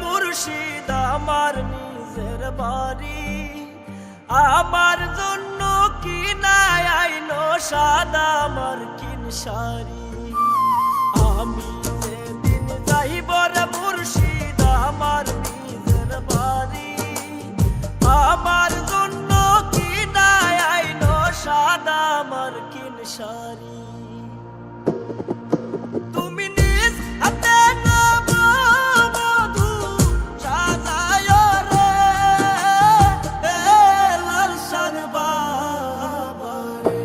মুর্শিদ আমার নিজের বাড়ি, আমার জন্য কি নাই আইনো সাদা মার্কিন শাড়ি। আমি যেদিন যাইব রে মুর্শিদ আমার নিজের বাড়ি, আমার জন্য কি নাই আইনো সাদা মার্কিন শাড়ি। তুমি নিজ হাতে নববধূ সাজায় রে লালসান বাবারে।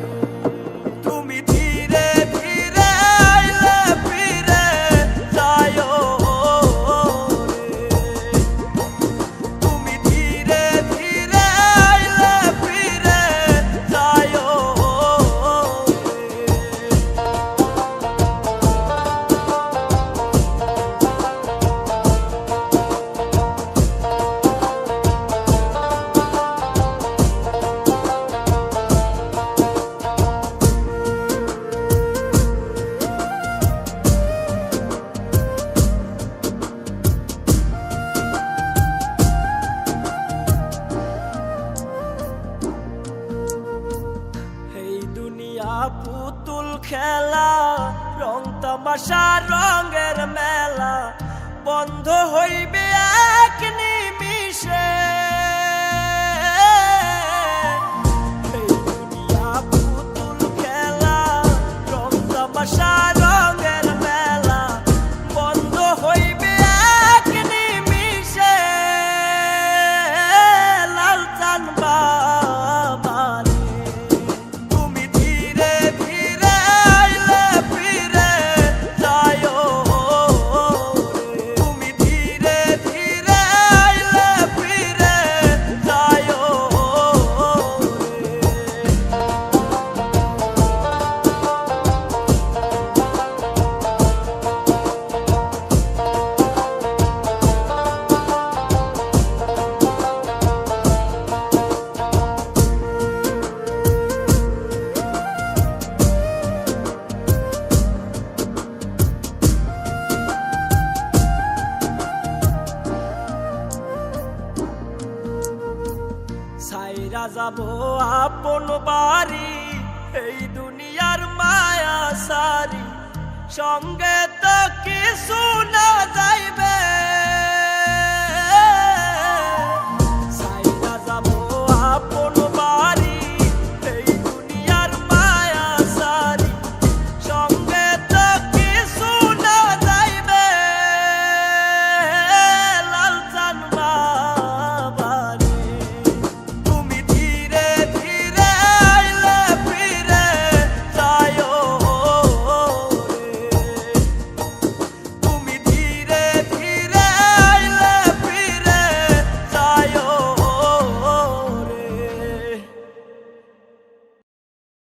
তুমি ধীরে ধীরে আইলে ফিরে যায় রে, তুমি ধীরে ধীরে আইলে ফিরে যায় রে। এই দুনিয়া পুতুল খেলা, রং তামাশা রঙের মেলা, বন্ধ হইবে এক নিমিষে। এই দুনিয়া পুতুল খেলা, রং তামাশা রঙের মেলা, বন্ধ হইবে এক নিমিষে। লালচান বাবারে, তুমি ধীরে ধীরে আইলে ফিরে যায় রে, তুমি ধীরে ধীরে আইলে ফিরে যায় রে। সাইরা যাব আপন বাড়ি, এই দুনিয়ার মায়া সারি, সঙ্গে তো কিছু